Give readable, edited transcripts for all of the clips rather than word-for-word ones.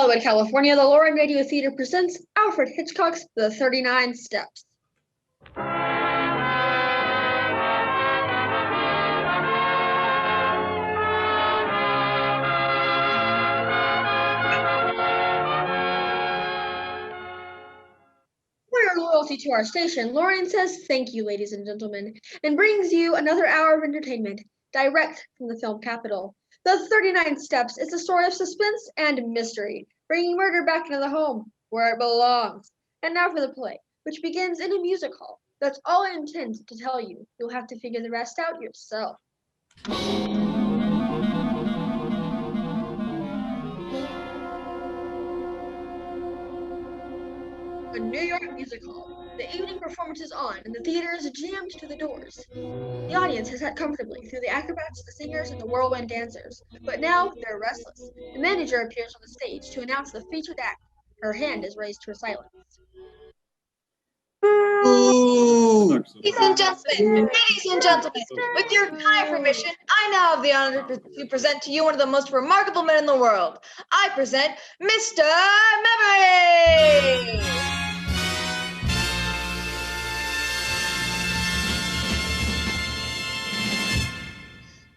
Hollywood, California, the Lorraine Radio Theater presents Alfred Hitchcock's The 39 Steps. For your loyalty to our station, Lorraine says thank you, ladies and gentlemen, and brings you another hour of entertainment, direct from the film capital. The 39 Steps is a story of suspense and mystery, bringing murder back into the home, where it belongs. And now for the play, which begins in a music hall. That's all I intend to tell you. You'll have to figure the rest out yourself. A New York music hall. The evening performance is on, and the theater is jammed to the doors. The audience has sat comfortably through the acrobats, the singers, and the whirlwind dancers, but now they're restless. The manager appears on the stage to announce the featured act. Her hand is raised for silence. Ladies and gentlemen, with your kind permission, I now have the honor to present to you one of the most remarkable men in the world. I present Mr. Memory!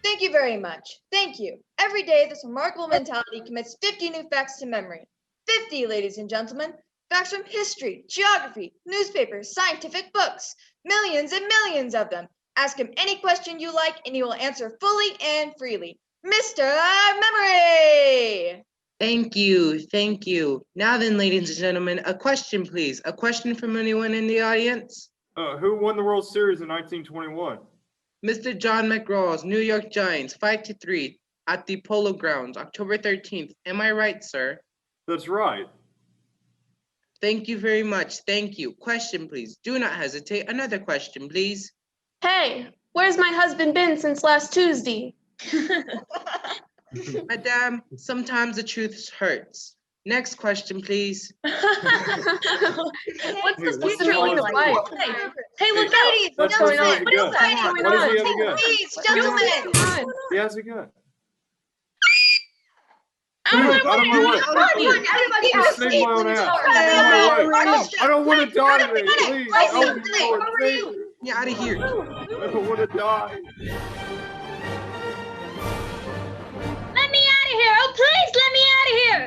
Thank you very much. Thank you. Every day, this remarkable mentality commits 50 new facts to memory. 50, ladies and gentlemen. Facts from history, geography, newspapers, scientific books. Millions and millions of them. Ask him any question you like, and he will answer fully and freely. Mr. Memory! Thank you. Thank you. Now then, ladies and gentlemen, a question, please. A question from anyone in the audience? Who won the World Series in 1921? Mr. John McGraw's New York Giants, 5-3 at the Polo Grounds, October 13th. Am I right, sir? That's right. Thank you very much. Thank you. Question, please. Do not hesitate. Another question, please. Hey, where's my husband been since last Tuesday? Madame, sometimes the truth hurts. Next question, please. What's the picture with the wife? Hey, look out! What's going on? What is that? going What does on? he have a gun? Please, gentlemen! He has a gun. I Out of my way. Everybody Just save my own ass. Out of my way. I don't want to die today, please. Help me, Lord. Save me. Get out of here. I don't want to die. Let me out of here! Oh, please, let me out of here!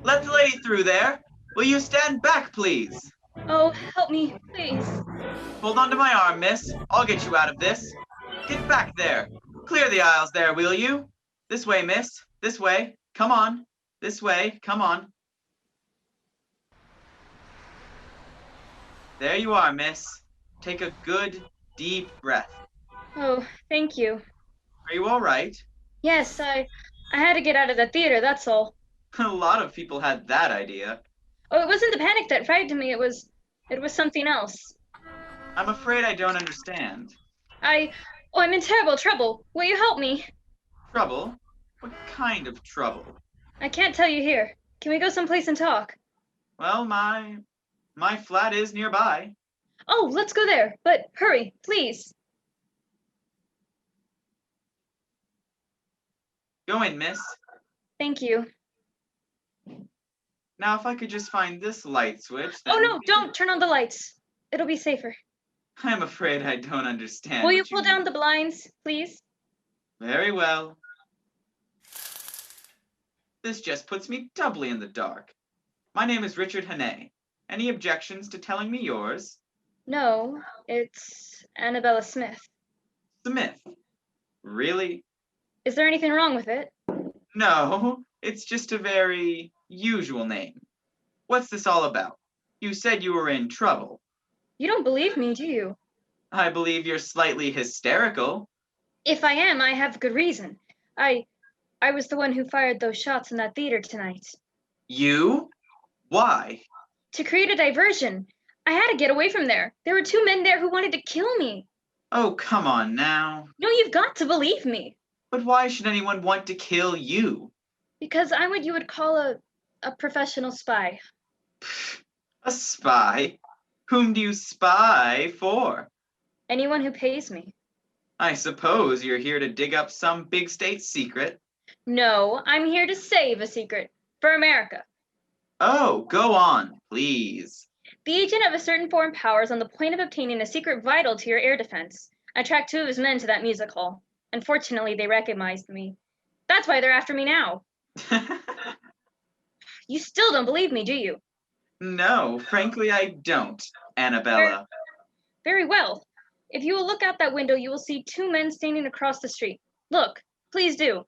Let the lady through there. Will you stand back, please? Oh, help me, please. Hold on to my arm, miss. I'll get you out of this. Get back there. Clear the aisles there, will you? This way, miss. This way. Come on. This way. Come on. There you are, miss. Take a good, deep breath. Oh, thank you. Are you all right? Yes, I had to get out of the theater, that's all. A lot of people had that idea. Oh, it wasn't the panic that frightened me, it was something else. I'm afraid I don't understand. I'm in terrible trouble. Will you help me? Trouble? What kind of trouble? I can't tell you here. Can we go someplace and talk? Well, my flat is nearby. Oh, let's go there. But hurry, please. Go in, miss. Thank you. Now, if I could just find this light switch, then... Oh, no, don't turn on the lights. It'll be safer. I'm afraid I don't understand. Will you what pull down the blinds, please? Very well. This just puts me doubly in the dark. My name is Richard Hannay. Any objections to telling me yours? No, it's Annabella Smith. Smith. Really? Is there anything wrong with it? No, it's just a very usual name. What's this all about? You said you were in trouble. You don't believe me, do you? I believe you're slightly hysterical. If I am, I have good reason. I was the one who fired those shots in that theater tonight. You? Why? To create a diversion. I had to get away from there. There were two men there who wanted to kill me. Oh, come on now. No, you've got to believe me. But why should anyone want to kill you? Because I'm what you would call a professional spy. A spy? Whom do you spy for? Anyone who pays me. I suppose you're here to dig up some big state secret. No, I'm here to save a secret. For America. Oh, go on, please. The agent of a certain foreign power is on the point of obtaining a secret vital to your air defense. I tracked 2 of his men to that music hall. Unfortunately, they recognized me. That's why they're after me now. You still don't believe me, do you? No, frankly, I don't, Annabella. Very well. If you will look out that window, you will see 2 men standing across the street. Look, please do.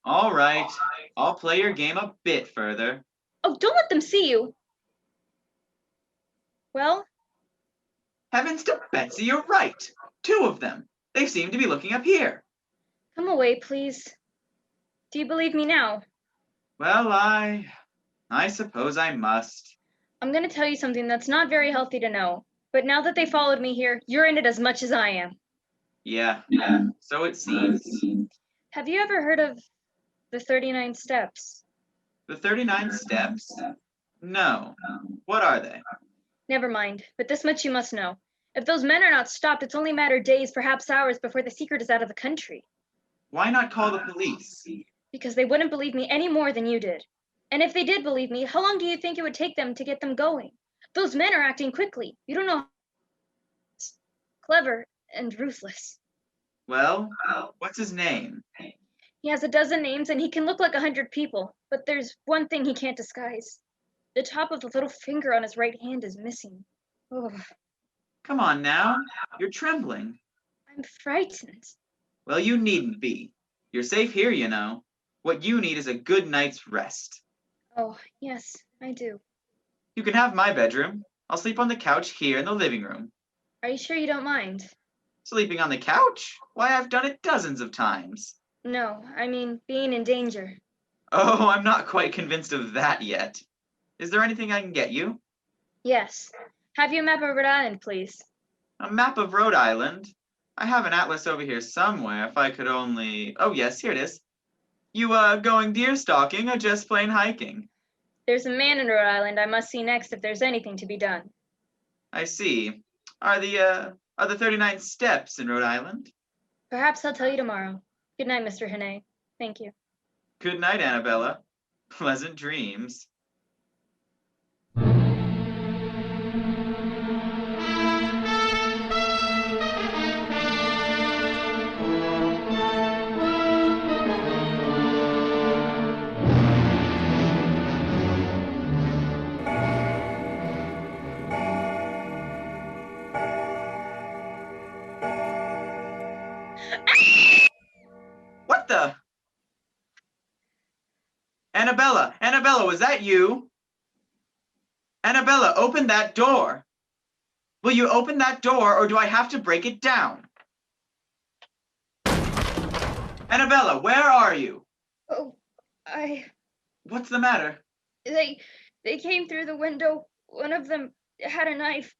All right, I'll play your game a bit further. Oh, don't let them see you. Well, Heavens to Betsy, you're right. 2 of them. They seem to be looking up here. come away, please. Do you believe me now? Well, I suppose I must. I'm going to tell you something that's not very healthy to know. But now that they followed me here, you're in it as much as I am. Yeah, so it seems. Have you ever heard of the 39 steps? The 39 steps? No. What are they? Never mind, but this much you must know. If those men are not stopped, it's only a matter of days, perhaps hours, before the secret is out of the country. Why not call the police? Because they wouldn't believe me any more than you did. And if they did believe me, how long do you think it would take them to get them going? Those men are acting quickly. You don't know. It's clever and ruthless. Well, what's his name? He has a dozen names and he can look like 100 people, but there's one thing he can't disguise. The top of the little finger on his right hand is missing. Oh, Come on now. You're trembling. I'm frightened. Well, you needn't be. You're safe here, you know. What you need is a good night's rest. Oh, yes, I do. You can have my bedroom. I'll sleep on the couch here in the living room. Are you sure you don't mind? Sleeping on the couch? Why, I've done it dozens of times. No, I mean being in danger. Oh, I'm not quite convinced of that yet. Is there anything I can get you? Yes. Have you a map of Rhode Island, please? A map of Rhode Island? I have an atlas over here somewhere if I could only... Oh yes, here it is. You, going deer stalking or just plain hiking? There's a man in Rhode Island I must see next if there's anything to be done. I see. Are the 39 steps in Rhode Island? Perhaps I'll tell you tomorrow. Good night, Mr. Hene. Thank you. Good night, Annabella. Pleasant dreams. What the? Annabella, Annabella, was that you? Annabella, open that door. Will you open that door or do I have to break it down? Annabella, where are you? Oh, What's the matter? they came through the window. One of them had a knife.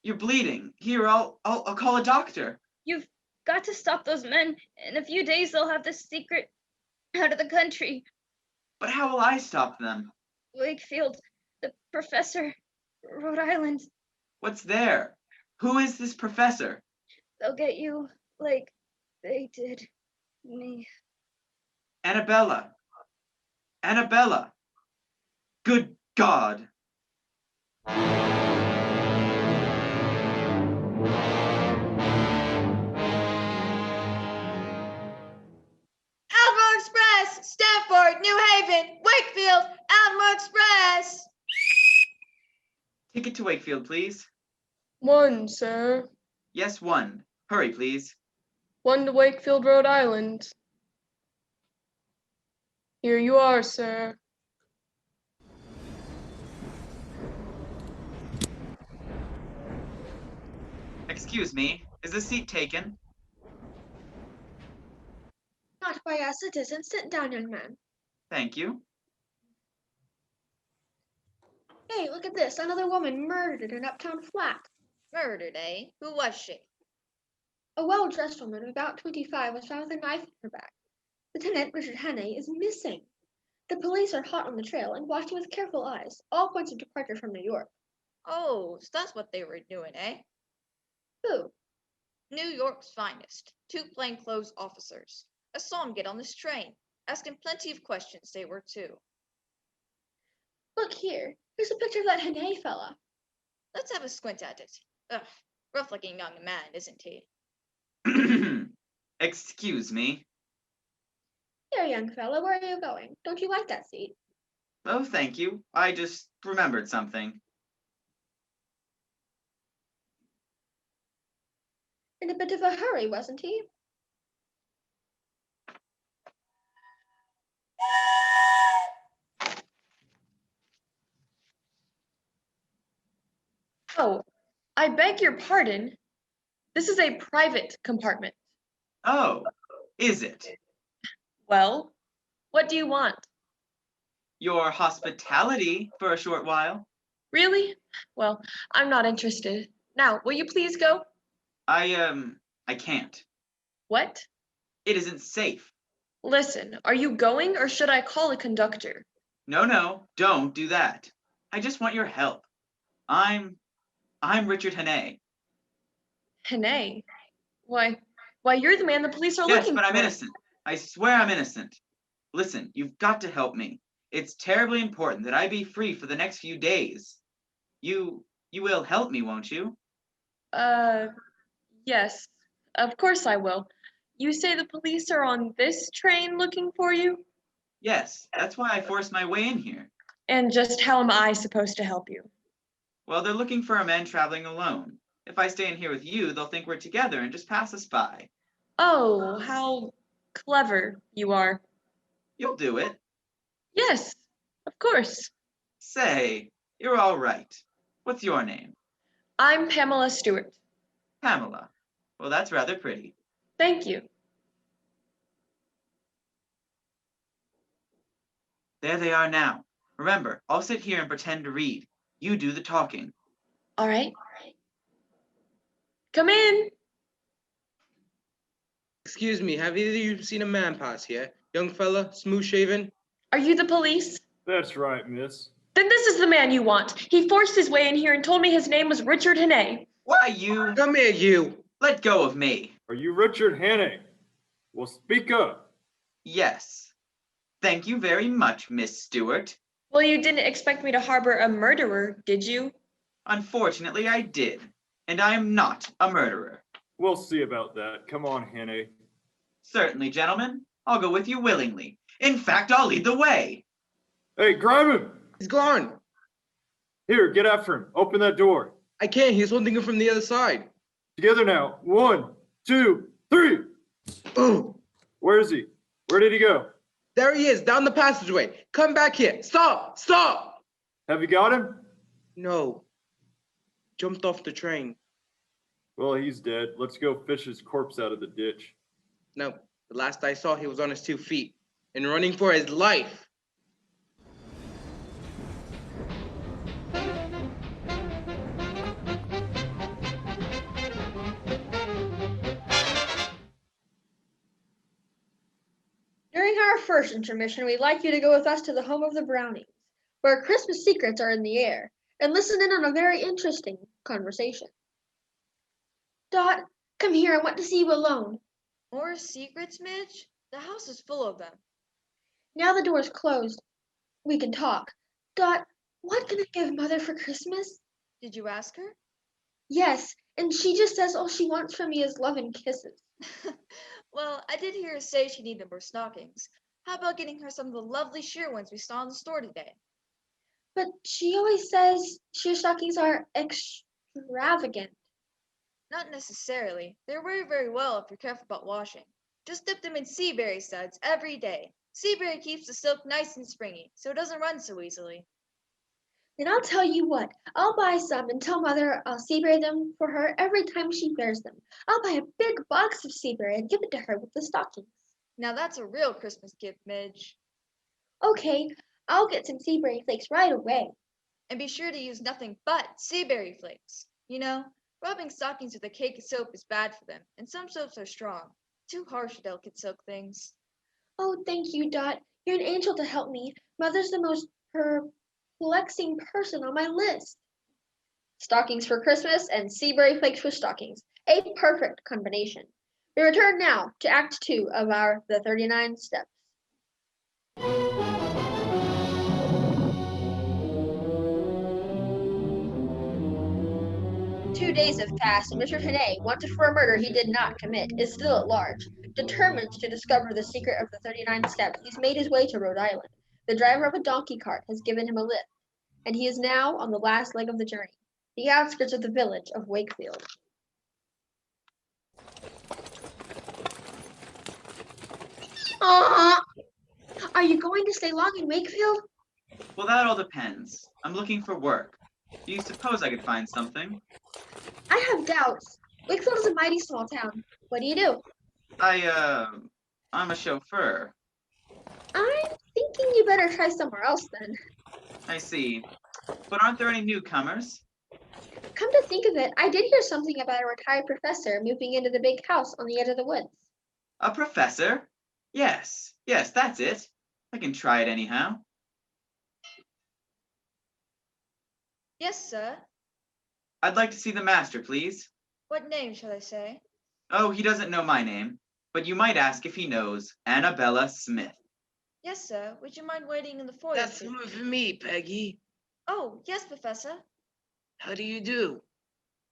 You're bleeding. Here, I'll call a doctor. You've got to stop those men. In a few days, they'll have this secret out of the country. But how will I stop them? Wakefield, the professor, Rhode Island. What's there? Who is this professor? They'll get you like they did me. Annabella. Annabella. Good God. Alamo Express, Stanford, New Haven, Wakefield, Alamo Express. Ticket to Wakefield, please. 1, sir. Yes, 1. Hurry, please. 1 to Wakefield, Rhode Island. Here you are, sir. Excuse me, is the seat taken? Not by us, it isn't. Sit down, young man. Thank you. Hey, look at this. Another woman murdered in an uptown flat. Murdered, eh? Who was she? A well-dressed woman, about 25, was found with a knife in her back. Lieutenant Richard Hannay is missing. The police are hot on the trail and watching with careful eyes, all points of departure from New York. Oh, so that's what they were doing, eh? Who? New York's finest. 2 plainclothes officers. I saw 'em get on this train. Asked him plenty of questions, they were too. Look here. Here's a picture of that Hene fella. Let's have a squint at it. Ugh, rough-looking young man, isn't he? Excuse me. Here, young fella, where are you going? Don't you like that seat? Oh, thank you. I just remembered something. In a bit of a hurry, wasn't he? Oh, I beg your pardon. This is a private compartment. Oh, is it? Well, what do you want? Your hospitality for a short while? Really? Well, I'm not interested. Now, will you please go? I can't. What? It isn't safe. Listen, are you going or should I call a conductor? No, don't do that. I just want your help. I'm Richard Hene. Hene? Why, you're the man the police are Yes, looking but I'm for. innocent. I swear I'm innocent. Listen, you've got to help me. It's terribly important that I be free for the next few days. You will help me, won't you? Yes, of course I will. You say the police are on this train looking for you? Yes, that's why I forced my way in here. And just how am I supposed to help you? Well, they're looking for a man traveling alone. If I stay in here with you, they'll think we're together and just pass us by. Oh, how clever you are. You'll do it. Yes, of course. Say, you're all right. What's your name? I'm Pamela Stewart. Pamela. Well, that's rather pretty. Thank you. There they are now. Remember, I'll sit here and pretend to read. You do the talking. All right. Come in. Excuse me, have either of you seen a man pass here? Young fella, smooth shaven? Are you the police? That's right, miss. Then this is the man you want. He forced his way in here and told me his name was Richard Hene. Why, you? Come here, you! Let go of me. Are you Richard Hene? Well, speak up. Yes. Thank you very much, Miss Stewart. Well, you didn't expect me to harbor a murderer, did you? Unfortunately, I did. And I am not a murderer. We'll see about that. Come on, Hene. Certainly, gentlemen. I'll go with you willingly. In fact, I'll lead the way. Hey, grab him! He's gone! Here, get after him. Open that door. I can't, he's holding it from the other side. Together now. 1, 2, 3. Ooh! Where is he? Where did he go? There he is, down the passageway. Come back here. Stop! Stop! Have you got him? No. Jumped off the train. Well, he's dead. Let's go fish his corpse out of the ditch. No. The last I saw, he was on his 2 feet and running for his life. During our first intermission, we'd like you to go with us to the home of the Brownings, where Christmas secrets are in the air, and listen in on a very interesting conversation. Dot, come here. I want to see you alone. More secrets, Midge? The house is full of them. Now the door's closed. We can talk. Dot, what can I give Mother for Christmas? Did you ask her? Yes, and she just says all she wants from me is love and kisses. Well, I did hear her say she needed more stockings. How about getting her some of the lovely sheer ones we saw in the store today? But she always says sheer stockings are extravagant. Not necessarily. They're very, very well if you're careful about washing. Just dip them in sea berry suds every day. Sea berry keeps the silk nice and springy, so it doesn't run so easily. Then I'll tell you what, I'll buy some and tell Mother I'll sea berry them for her every time she wears them. I'll buy a big box of sea berry and give it to her with the stockings. Now that's a real Christmas gift, Midge. Okay, I'll get some sea berry flakes right away. And be sure to use nothing but sea berry flakes. You know, rubbing stockings with a cake of soap is bad for them, and some soaps are strong. Too harsh for delicate silk things. Oh, thank you, Dot. You're an angel to help me. Mother's the most perplexing person on my list. Stockings for Christmas and sea berry flakes for stockings. A perfect combination. We return now to Act 2 of our The 39 Steps. 2 days have passed, and Mr. Tenay, wanted for a murder he did not commit, is still at large. Determined to discover the secret of the 39 steps, he's made his way to Rhode Island. The driver of a donkey cart has given him a lift, and he is now on the last leg of the journey, the outskirts of the village of Wakefield. Are you going to stay long in Wakefield? Well, that all depends. I'm looking for work. Do you suppose I could find something? I have doubts. Wakefield is a mighty small town. What do you do? I'm a chauffeur. I'm thinking you better try somewhere else then. I see. But aren't there any newcomers? Come to think of it, I did hear something about a retired professor moving into the big house on the edge of the woods. A professor? Yes, that's it. I can try it anyhow. Yes, sir. I'd like to see the master, please. What name shall I say? Oh, he doesn't know my name, but you might ask if he knows Annabella Smith. Yes, sir. Would you mind waiting in the foyer? That's please? one for me, Peggy. Oh, yes, Professor. How do you do?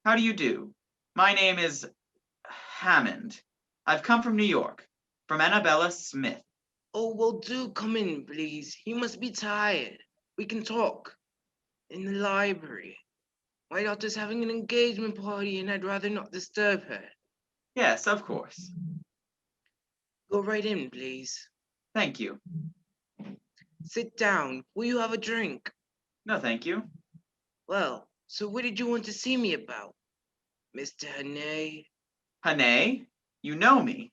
How do you do? My name is Hammond. I've come from New York, from Annabella Smith. Oh, well, do come in, please. He must be tired. We can talk. In the library. My daughter's having an engagement party and I'd rather not disturb her. Yes, of course. Go right in, please. Thank you. Sit down. Will you have a drink? No, thank you. Well, so what did you want to see me about, Mr. Hannay? Hannay? You know me.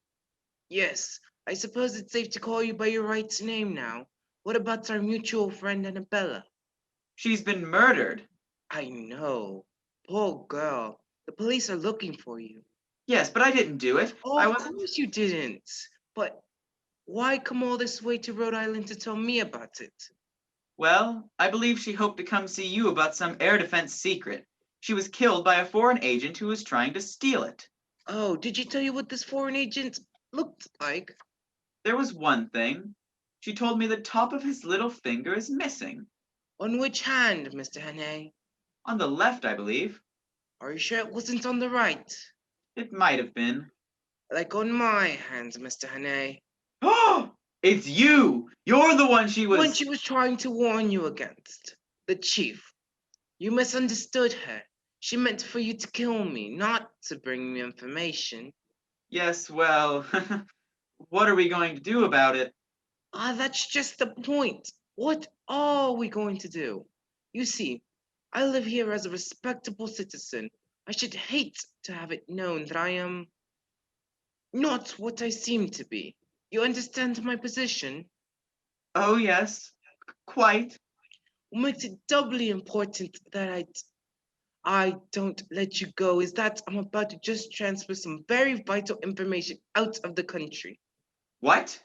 Yes, I suppose it's safe to call you by your right name now. What about our mutual friend Annabella? She's been murdered. I know. Poor girl. The police are looking for you. Yes, but I didn't do it. Oh, I of wasn't. course you didn't. But why come all this way to Rhode Island to tell me about it? Well, I believe she hoped to come see you about some air defense secret. She was killed by a foreign agent who was trying to steal it. Oh, did she tell you what this foreign agent looked like? There was one thing. She told me the top of his little finger is missing. On which hand, Mr. Hannay? On the left, I believe. Are you sure it wasn't on the right? It might have been. Like on my hands, Mr. Hannay. Oh, it's you! You're the one she was. When she was trying to warn you against. The chief. You misunderstood her. She meant for you to kill me, not to bring me information. Yes, well, what are we going to do about it? Ah, that's just the point. What are we going to do? You see, I live here as a respectable citizen. I should hate to have it known that I am not what I seem to be. You understand my position? Oh, yes, quite. What makes it doubly important that I don't let you go is that I'm about to just transfer some very vital information out of the country. What?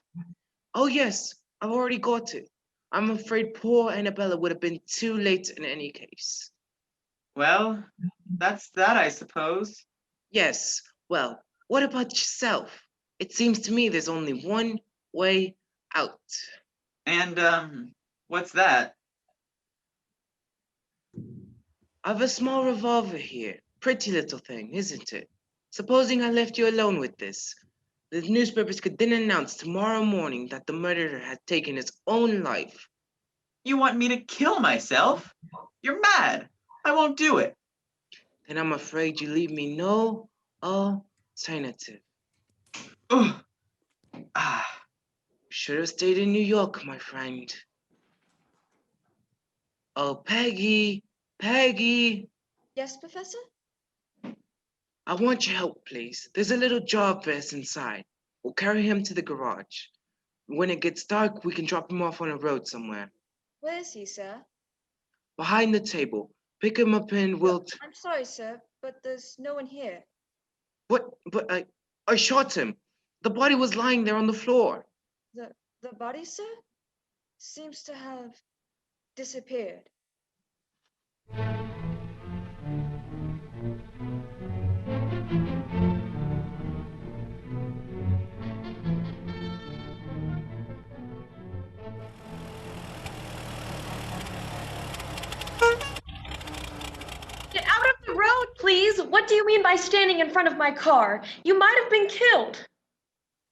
Oh yes, I've already got it. I'm afraid poor Annabella would have been too late in any case. Well, that's that, I suppose. Yes, well, what about yourself? It seems to me there's only one way out. And, what's that? I've a small revolver here. Pretty little thing, isn't it? Supposing I left you alone with this, the newspapers could then announce tomorrow morning that the murderer had taken his own life. You want me to kill myself? You're mad. I won't do it. Then I'm afraid you leave me no alternative. Ugh. Ah. Should have stayed in New York, my friend. Oh, Peggy, Peggy. Yes, Professor? I want your help, please. There's a little job for us inside. We'll carry him to the garage. When it gets dark, we can drop him off on a road somewhere. Where is he, sir? Behind the table. Pick him up and we'll... I'm sorry, sir, but there's no one here. What? But I shot him. The body was lying there on the floor. The body, sir? Seems to have disappeared. Get out of the road, please! What do you mean by standing in front of my car? You might have been killed.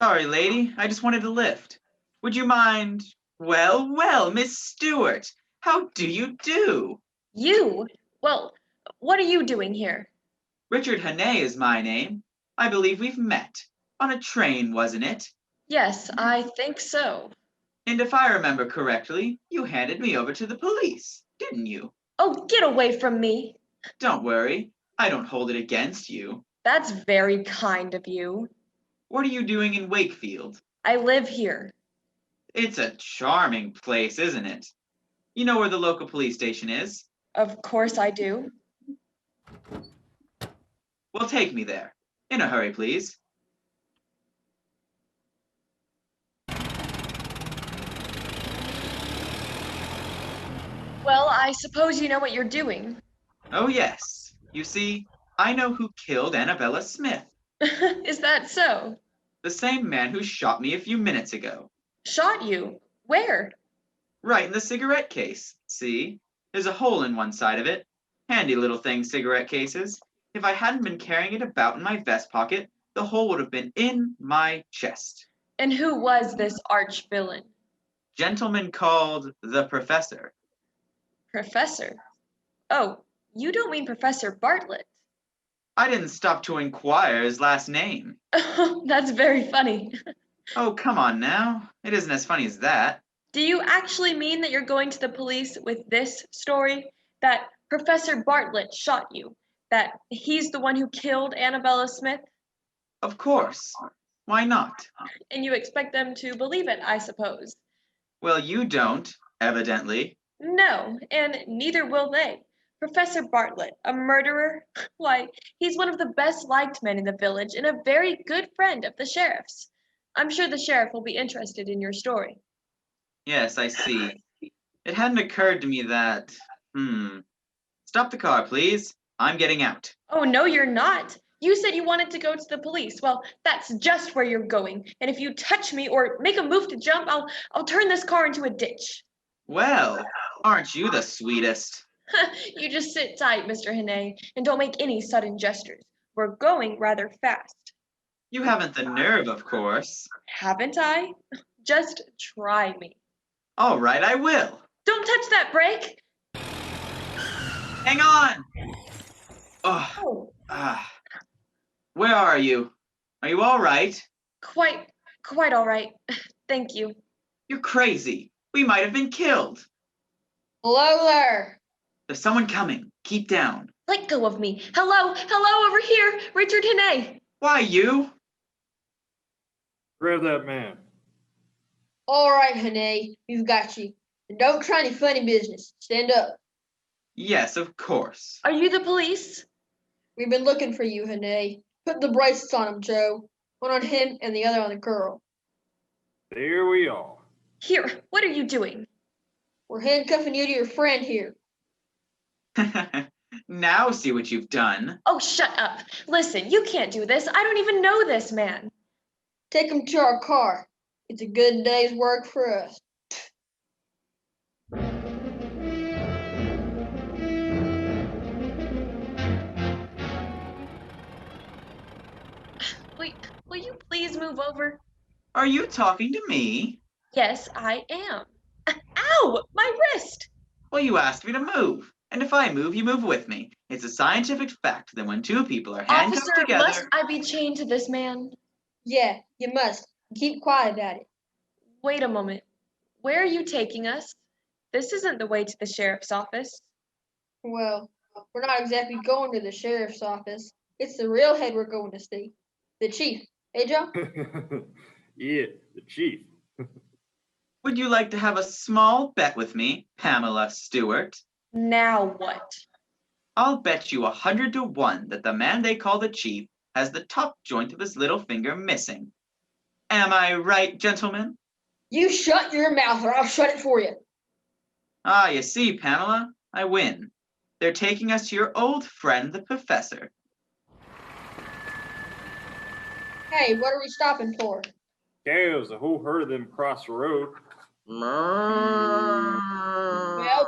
Sorry, lady. I just wanted a lift. Would you mind? Well, Miss Stewart. How do you do? You? Well, what are you doing here? Richard Hannay is my name. I believe we've met. On a train, wasn't it? Yes, I think so. And if I remember correctly, you handed me over to the police, didn't you? Oh, get away from me. Don't worry. I don't hold it against you. That's very kind of you. What are you doing in Wakefield? I live here. It's a charming place, isn't it? You know where the local police station is? Of course I do. Well, take me there. In a hurry, please. Well, I suppose you know what you're doing. Oh, yes. You see, I know who killed Annabella Smith. Is that so? The same man who shot me a few minutes ago. Shot you? Where? Right in the cigarette case. See? There's a hole in one side of it. Handy little thing, cigarette cases. If I hadn't been carrying it about in my vest pocket, the hole would have been in my chest. And who was this arch villain? Gentleman called the Professor. Professor? Oh, you don't mean Professor Bartlett. I didn't stop to inquire his last name. That's very funny. Oh, come on now. It isn't as funny as that. Do you actually mean that you're going to the police with this story? That Professor Bartlett shot you? That he's the one who killed Annabella Smith? Of course. Why not? And you expect them to believe it, I suppose. Well, you don't, evidently. No, and neither will they. Professor Bartlett, a murderer? Why, he's one of the best liked men in the village and a very good friend of the sheriff's. I'm sure the sheriff will be interested in your story. Yes, I see. It hadn't occurred to me that... Stop the car, please. I'm getting out. Oh, no, you're not. You said you wanted to go to the police. Well, that's just where you're going. And if you touch me or make a move to jump, I'll turn this car into a ditch. Well, aren't you the sweetest? You just sit tight, Mr. Hannay, and don't make any sudden gestures. We're going rather fast. You haven't the nerve, of course. Haven't I? Just try me. All right, I will. Don't touch that brake. Hang on! Oh, Where are you? Are you all right? quite all right. Thank you. You're crazy. We might have been killed. Hello there. There's someone coming. Keep down. Let go of me. Hello over here, Richard Hannay. Why, you? Grab that man. All right, Hannay, we've got you. And don't try any funny business. Stand up. Yes, of course. Are you the police? We've been looking for you, Hannay. Put the bracelets on him, Joe. One on him and the other on the girl. There we are. Here, what are you doing? We're handcuffing you to your friend here. Now see what you've done. Oh, shut up. Listen, you can't do this. I don't even know this man. Take him to our car. It's a good day's work for us. Wait, will you please move over? Are you talking to me? Yes, I am. Ow, my wrist. Well, you asked me to move. And if I move, you move with me. It's a scientific fact that when two people are handcuffed Officer, together... must I be chained to this man? Yeah, you must. Keep quiet about it. Wait a moment. Where are you taking us? This isn't the way to the sheriff's office. Well, we're not exactly going to the sheriff's office. It's the real head we're going to see. The chief. Hey, Joe? Yeah, the chief. Would you like to have a small bet with me, Pamela Stewart? Now what? I'll bet you 100 to 1 that the man they call the chief has the top joint of his little finger missing. Am I right, gentlemen? You shut your mouth or I'll shut it for you. Ah, you see, Pamela, I win. They're taking us to your old friend, the professor. Hey, what are we stopping for? Cows, a whole herd of them across the road. Well,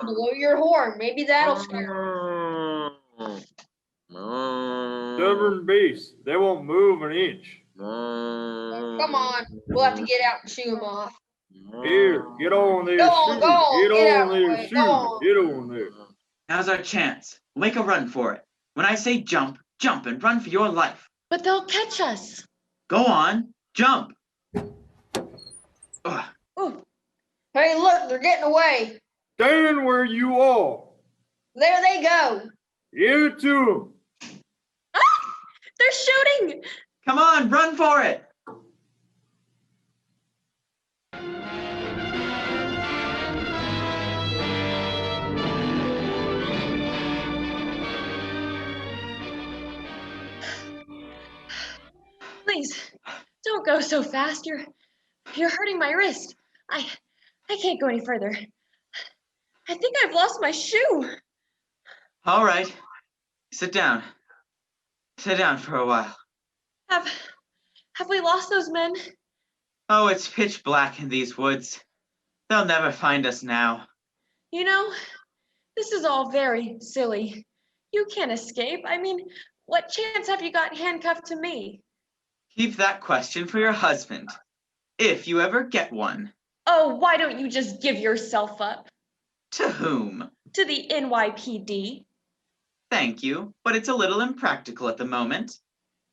blow your horn. Maybe that'll scare 'em. Stubborn beasts. They won't move an inch. Come on, we'll have to get out and shoo him off. Here, get on there, Go on, shoot. go on, Get get on out of the there, way, go shoot. on. Get on there. Now's our chance. Make a run for it. When I say jump, jump and run for your life. But they'll catch us. Go on, jump. Ugh. Ooh, Hey, look, they're getting away. Stand where you are. There they go. Give it to them. they're shooting. Come on, run for it. Please, don't go so fast. You're hurting my wrist. I can't go any further. I think I've lost my shoe. All right. Sit down. Sit down for a while. Have we lost those men? Oh, it's pitch black in these woods. They'll never find us now. You know, this is all very silly. You can't escape. I mean, what chance have you got handcuffed to me? Keep that question for your husband, if you ever get one. Oh, why don't you just give yourself up? To whom? To the NYPD. Thank you, but it's a little impractical at the moment.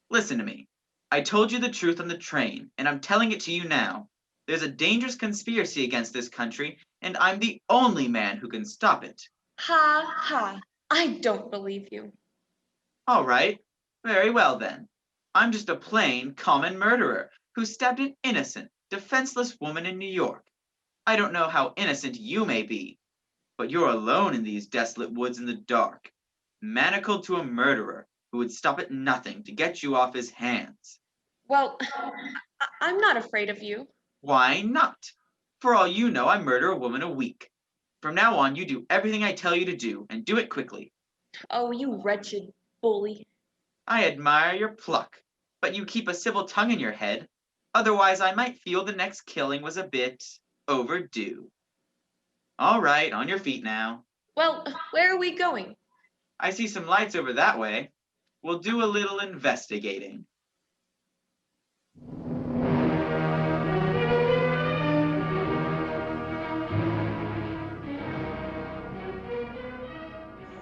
Listen to me. I told you the truth on the train, and I'm telling it to you now. There's a dangerous conspiracy against this country, and I'm the only man who can stop it. Ha ha. I don't believe you. All right. Very well then. I'm just a plain, common murderer who stabbed an innocent, defenseless woman in New York. I don't know how innocent you may be, but you're alone in these desolate woods in the dark, manacled to a murderer who would stop at nothing to get you off his hands. Well, I'm not afraid of you. Why not? For all you know, I murder a woman a week. From now on, you do everything I tell you to do, and do it quickly. Oh, you wretched bully. I admire your pluck, but you keep a civil tongue in your head. Otherwise, I might feel the next killing was a bit overdue. All right, on your feet now. Well, where are we going? I see some lights over that way. We'll do a little investigating.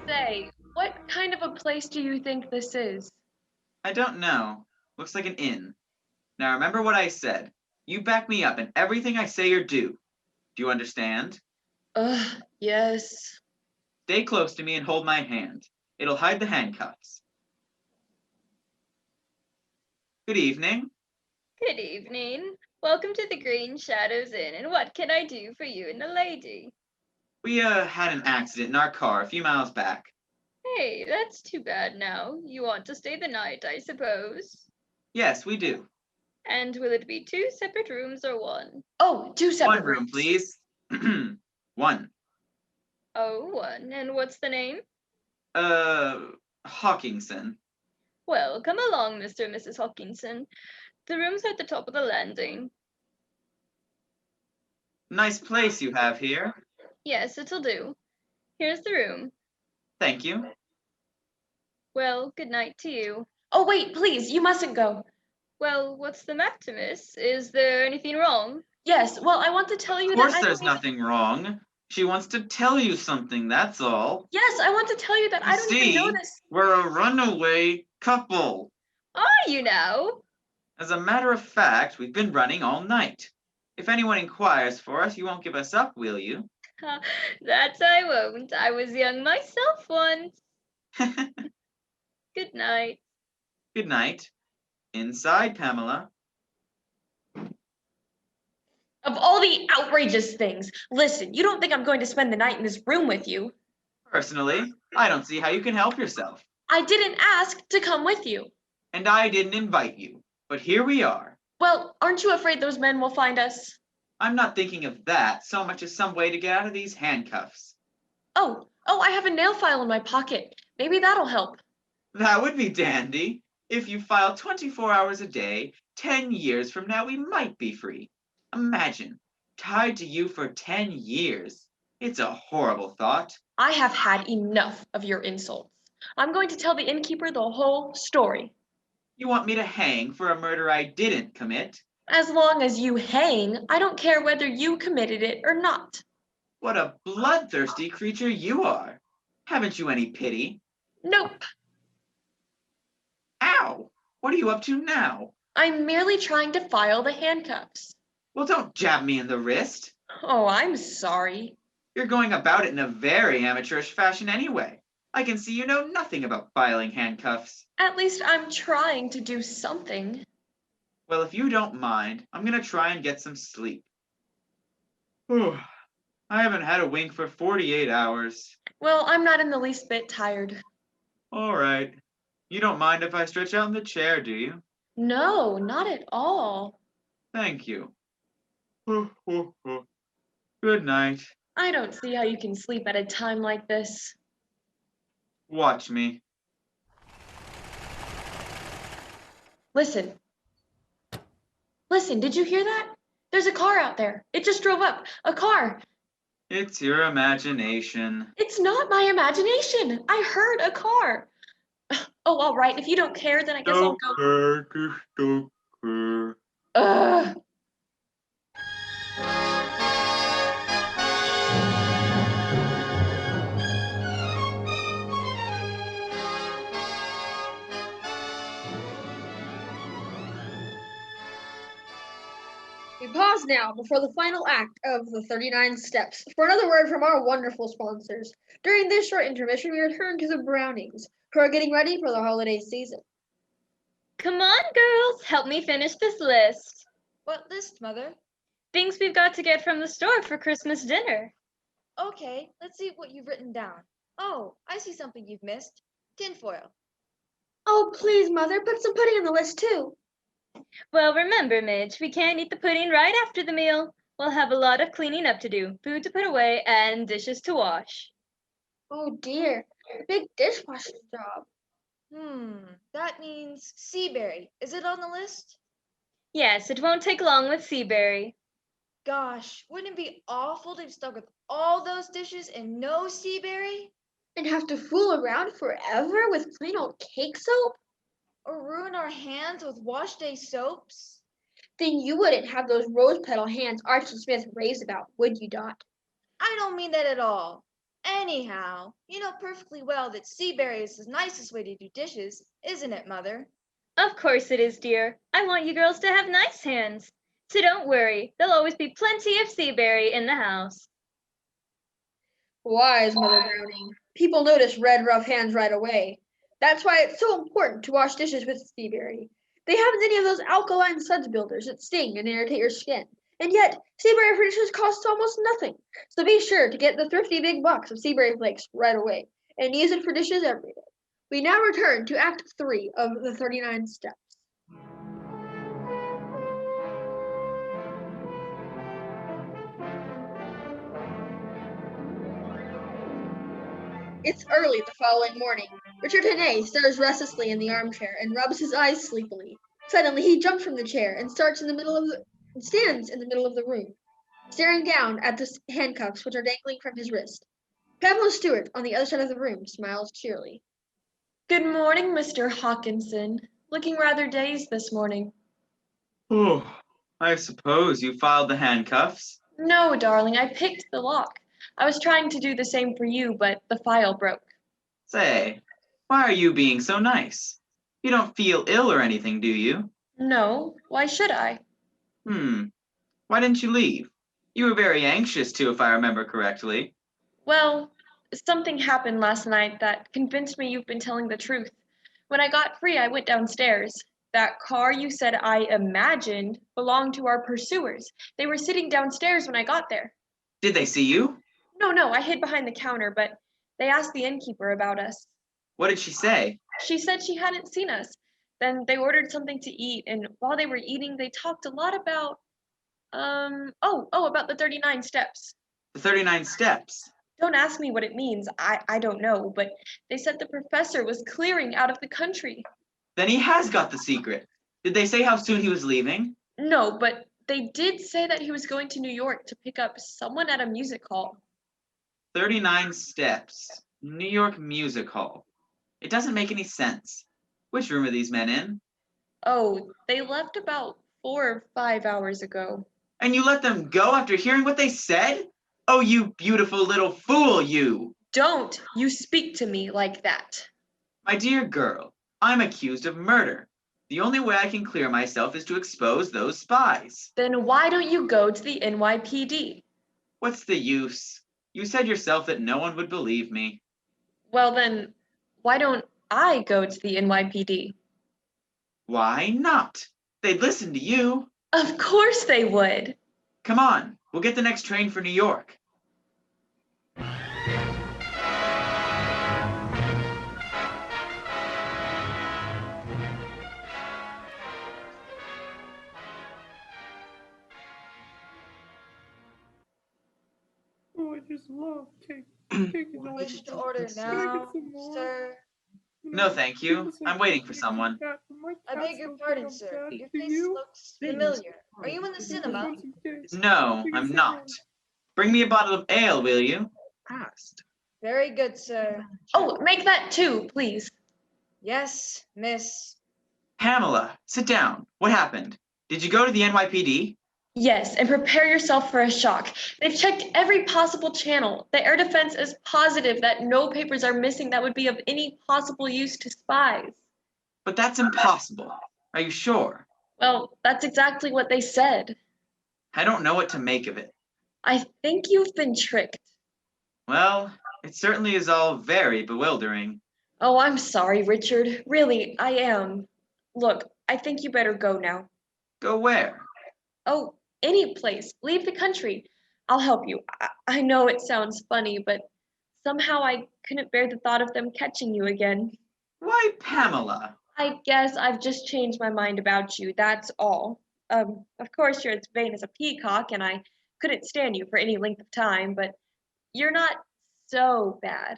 Say, what kind of a place do you think this is? I don't know. Looks like an inn. Now remember what I said. You back me up in everything I say or do. Do you understand? Yes. Stay close to me and hold my hand. It'll hide the handcuffs. Good evening. Good evening. Welcome to the Green Shadows Inn, and what can I do for you and the lady? We had an accident in our car a few miles back. Hey, that's too bad now. You want to stay the night, I suppose? Yes, we do. And will it be 2 separate rooms or 1? Oh, 2 separate One room, rooms. please. One. Oh, 1. And what's the name? Hawkinson. Well, come along, Mr. and Mrs. Hawkinson. The room's at the top of the landing. Nice place you have here. Yes, it'll do. Here's the room. Thank you. Well, good night to you. Oh, wait, please, you mustn't go. Well, what's the matter, miss? Is there anything wrong? Yes, well, I want to tell you Of that course I there's don't even- nothing wrong. She wants to tell you something, that's all. Yes, I want to tell you that I don't even know this. We're a runaway couple. Are you now? As a matter of fact, we've been running all night. If anyone inquires for us, you won't give us up, will you? That I won't. I was young myself once. Good night. Good night. Inside, Pamela. Of all the outrageous things, listen, you don't think I'm going to spend the night in this room with you? Personally, I don't see how you can help yourself. I didn't ask to come with you. And I didn't invite you. But here we are. Well, aren't you afraid those men will find us? I'm not thinking of that so much as some way to get out of these handcuffs. Oh, I have a nail file in my pocket. Maybe that'll help. That would be dandy. If you file 24 hours a day, 10 years from now, we might be free. Imagine, tied to you for 10 years. It's a horrible thought. I have had enough of your insults. I'm going to tell the innkeeper the whole story. You want me to hang for a murder I didn't commit? As long as you hang, I don't care whether you committed it or not. What a bloodthirsty creature you are. Haven't you any pity? Nope. Ow! What are you up to now? I'm merely trying to file the handcuffs. Well, don't jab me in the wrist. Oh, I'm sorry. You're going about it in a very amateurish fashion anyway. I can see you know nothing about filing handcuffs. At least I'm trying to do something. Well, if you don't mind, I'm gonna try and get some sleep. Whew. I haven't had a wink for 48 hours. Well, I'm not in the least bit tired. All right. You don't mind if I stretch out in the chair, do you? No, not at all. Thank you. Good night. I don't see how you can sleep at a time like this. Watch me. Listen. Listen, did you hear that? There's a car out there. It just drove up. A car. It's your imagination. It's not my imagination. I heard a car. Oh, all right. If you don't care, then I guess I'll go. Don't care. Ugh. We pause now before the final act of the 39 Steps for another word from our wonderful sponsors. During this short intermission, we return to the Brownings, who are getting ready for the holiday season. Come on, girls, help me finish this list. What list, Mother? Things we've got to get from the store for Christmas dinner. Okay, let's see what you've written down. Oh, I see something you've missed. Tinfoil. Oh, please, Mother, put some pudding on the list, too. Well, remember, Midge, we can't eat the pudding right after the meal. We'll have a lot of cleaning up to do, food to put away, and dishes to wash. Oh, dear. A big dishwashing job. That means Seaberry. Is it on the list? Yes, it won't take long with Seaberry. Gosh, wouldn't it be awful to be stuck with all those dishes and no Seaberry? And have to fool around forever with plain old cake soap? Or ruin our hands with wash day soaps? Then you wouldn't have those rose petal hands Archie Smith raves about, would you, Dot? I don't mean that at all. Anyhow, you know perfectly well that Seaberry is the nicest way to do dishes, isn't it, Mother? Of course it is, dear. I want you girls to have nice hands. So don't worry, there'll always be plenty of Seaberry in the house. Wise, Mother Browning. People notice red, rough hands right away. That's why it's so important to wash dishes with Seaberry. They haven't any of those alkaline suds builders that sting and irritate your skin. And yet, Seaberry for dishes costs almost nothing. So be sure to get the thrifty big box of Seaberry flakes right away and use it for dishes every day. We now return to Act 3 of the 39 Steps. It's early the following morning. Richard Hannay stirs restlessly in the armchair and rubs his eyes sleepily. Suddenly, he jumps from the chair and stands in the middle of the room, staring down at the handcuffs which are dangling from his wrist. Pamela Stewart, on the other side of the room, smiles cheerily. Good morning, Mr. Hawkinson. Looking rather dazed this morning. Oh, I suppose you filed the handcuffs? No, darling, I picked the lock. I was trying to do the same for you, but the file broke. Say, why are you being so nice? You don't feel ill or anything, do you? No, why should I? Why didn't you leave? You were very anxious to, if I remember correctly. Well, something happened last night that convinced me you've been telling the truth. When I got free, I went downstairs. That car you said I imagined belonged to our pursuers. They were sitting downstairs when I got there. Did they see you? No, I hid behind the counter, but they asked the innkeeper about us. What did she say? She said she hadn't seen us. Then they ordered something to eat, and while they were eating, they talked a lot about, about the 39 steps. The 39 steps. Don't ask me what it means. I don't know, but they said the professor was clearing out of the country. Then he has got the secret. Did they say how soon he was leaving? No, but they did say that he was going to New York to pick up someone at a music hall. 39 steps. New York Music Hall. It doesn't make any sense. Which room are these men in? Oh, they left about 4 or 5 hours ago. And you let them go after hearing what they said? Oh, you beautiful little fool, you! Don't you speak to me like that. My dear girl, I'm accused of murder. The only way I can clear myself is to expose those spies. Then why don't you go to the NYPD? What's the use? You said yourself that no one would believe me. Well then, why don't I go to the NYPD? Why not? They'd listen to you. Of course they would. Come on, we'll get the next train for New York. Oh, I just love cake. Cake is all Wish to the order best. Can I now, get some more? sir. No, thank you. I'm waiting for someone. I beg your pardon, sir. Your face looks familiar. Are you in the cinema? No, I'm not. Bring me a bottle of ale, will you? Past. Very good, sir. Oh, make that 2, please. Yes, miss. Pamela, sit down. What happened? Did you go to the NYPD? Yes, and prepare yourself for a shock. They've checked every possible channel. The air defense is positive that no papers are missing that would be of any possible use to spies. But that's impossible. Are you sure? Well, that's exactly what they said. I don't know what to make of it. I think you've been tricked. Well, it certainly is all very bewildering. Oh, I'm sorry, Richard. Really, I am. Look, I think you better go now. Go where? Oh, any place. Leave the country. I'll help you. I know it sounds funny, but somehow I couldn't bear the thought of them catching you again. Why, Pamela? I guess I've just changed my mind about you, that's all. Of course you're as vain as a peacock, and I couldn't stand you for any length of time, but you're not so bad.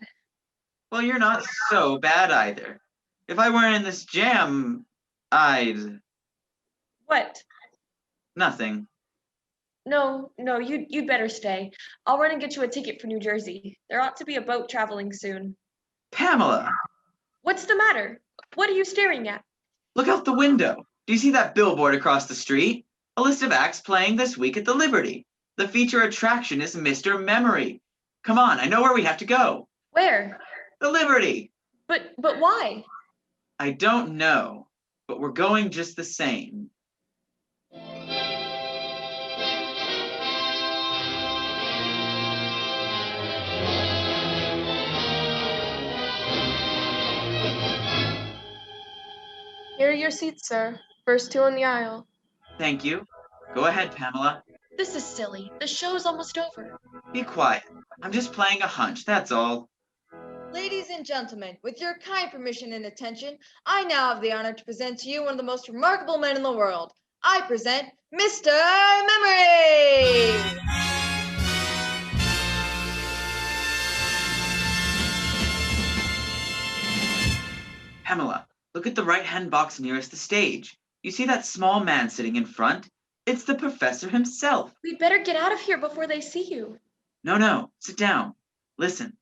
Well, you're not so bad either. If I weren't in this jam, I'd... What? Nothing. No, you'd better stay. I'll run and get you a ticket for New Jersey. There ought to be a boat traveling soon. Pamela, What's the matter? What are you staring at? look out the window. Do you see that billboard across the street? A list of acts playing this week at the Liberty. The feature attraction is Mr. Memory. Come on, I know where we have to go. Where? The Liberty. But why? I don't know, but we're going just the same. Here are your seats, sir. First 2 on the aisle. Thank you. Go ahead, Pamela. This is silly. The show's almost over. Be quiet. I'm just playing a hunch, that's all. Ladies and gentlemen, with your kind permission and attention, I now have the honor to present to you one of the most remarkable men in the world. I present Mr. Memory! Pamela, look at the right-hand box nearest the stage. You see that small man sitting in front? It's the professor himself. We'd better get out of here before they see you. No, sit down. Listen.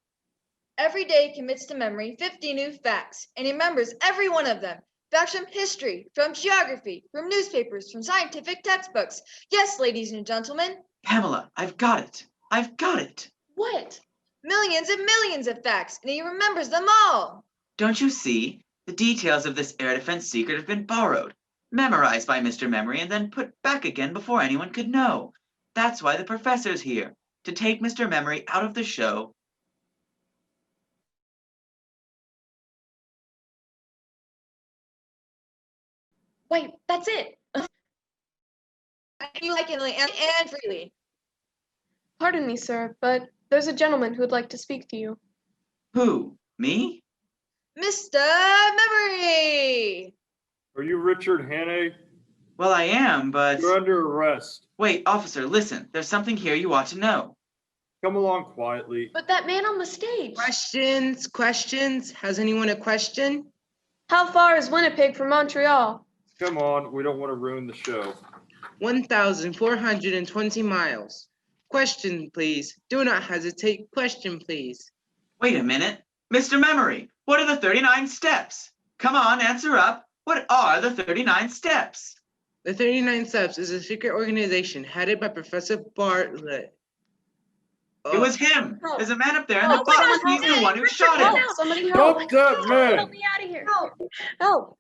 Every day commits to memory 50 new facts, and he remembers every one of them. Facts from history, from geography, from newspapers, from scientific textbooks. Yes, ladies and gentlemen. Pamela, I've got it. I've got it. What? Millions and millions of facts, and he remembers them all. Don't you see? The details of this air defense secret have been borrowed, memorized by Mr. Memory, and then put back again before anyone could know. That's why the professor's here, to take Mr. Memory out of the show. Wait, that's it. You like it and freely. Pardon me, sir, but there's a gentleman who would like to speak to you. Who? Me? Mr. Memory! Are you Richard Hannay? Well, I am, but... You're under arrest. Wait, officer, listen. There's something here you ought to know. Come along quietly. But that man on the stage. Questions? Has anyone a question? How far is Winnipeg from Montreal? Come on, we don't want to ruin the show. 1,420 miles. Question, please. Do not hesitate. Question, please. Wait a minute. Mr. Memory, what are the 39 steps? Come on, answer up. What are the 39 steps? The 39 Steps is a secret organization headed by Professor Bartlett. It was him. Help. There's a man up there in Help, the box. someone He's help. the one who Richard, shot get him. out. Somebody help. Stop that man! Help me out of here. Help!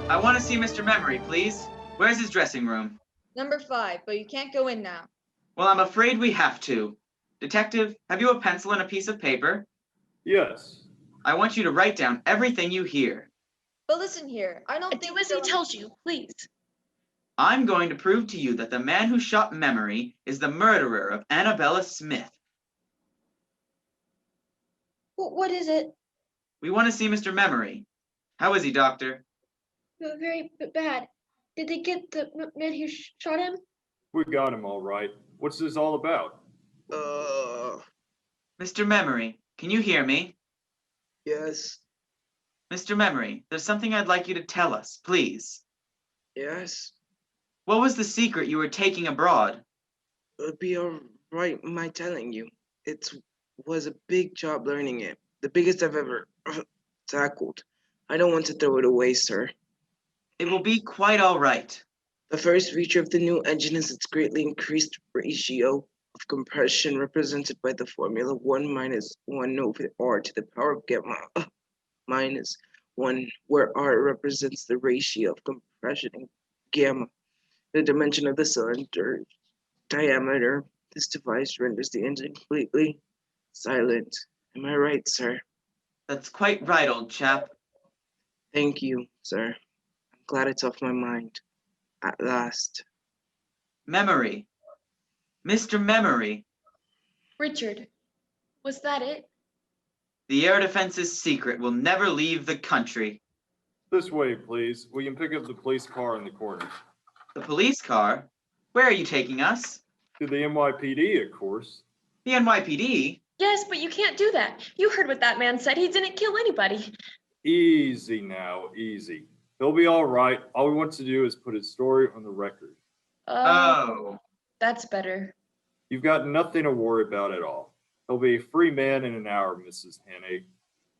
I want to see Mr. Memory, please. Where's his dressing room? Number 5, but you can't go in now. Well, I'm afraid we have to. Detective, have you a pencil and a piece of paper? Yes. I want you to write down everything you hear. But listen here, I don't Do think as he so- tells you, please. I'm going to prove to you that the man who shot Memory is the murderer of Annabella Smith. What is it? We want to see Mr. Memory. How is he, Doctor? Very bad. Did they get the man who shot him? We got him all right. What's this all about? Mr. Memory, can you hear me? Yes, Mr. Memory, there's something I'd like you to tell us, please. yes. What was the secret you were taking abroad? It'd be all right, my telling you. It was a big job learning it. The biggest I've ever tackled. I don't want to throw it away, sir. It will be quite all right. The first feature of the new engine is its greatly increased ratio of compression represented by the formula 1 minus 1 over r to the power of gamma minus 1, where r represents the ratio of compression in gamma, the dimension of the cylinder diameter. This device renders the engine completely silent. Am I right, sir? That's quite right, old chap. Thank you, sir. I'm glad it's off my mind. At last. Memory. Mr. Memory. Richard, was that it? The air defense's secret will never leave the country. This way, please. We can pick up the police car in the corner. The police car? Where are you taking us? To the NYPD, of course. The NYPD? Yes, but you can't do that. You heard what that man said. He didn't kill anybody. Easy now, easy. He'll be all right. All we want to do is put his story on the record. Oh. That's better. You've got nothing to worry about at all. He'll be a free man in an hour, Mrs. Hannay.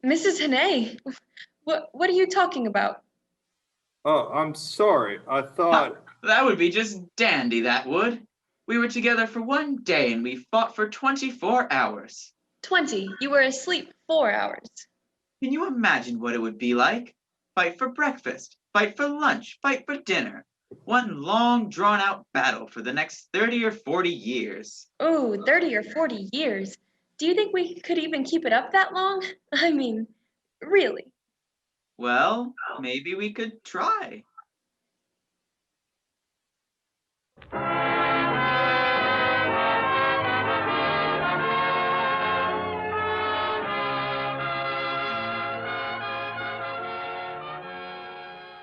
Mrs. Hannay, what are you talking about? Oh, I'm sorry. I thought... That would be just dandy, that would. We were together for 1 day and we fought for 24 hours. 20. You were asleep 4 hours. Can you imagine what it would be like? Fight for breakfast, fight for lunch, fight for dinner. One long, drawn-out battle for the next 30 or 40 years. Ooh, 30 or 40 years. Do you think we could even keep it up that long? I mean, really? Well, maybe we could try.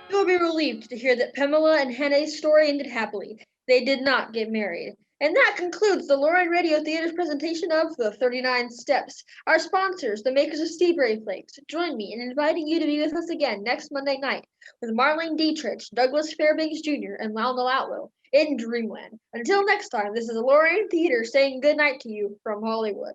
You will be relieved to hear that Pamela and Hannah's story ended happily. They did not get married. And that concludes the Lorraine Radio Theater's presentation of The 39 Steps. Our sponsors, the makers of Seabury Flakes, join me in inviting you to be with us again next Monday night with Marlene Dietrich, Douglas Fairbanks Jr., and Lionel Outlow in Dreamland. Until next time, this is the Lorraine Theater saying good night to you from Hollywood.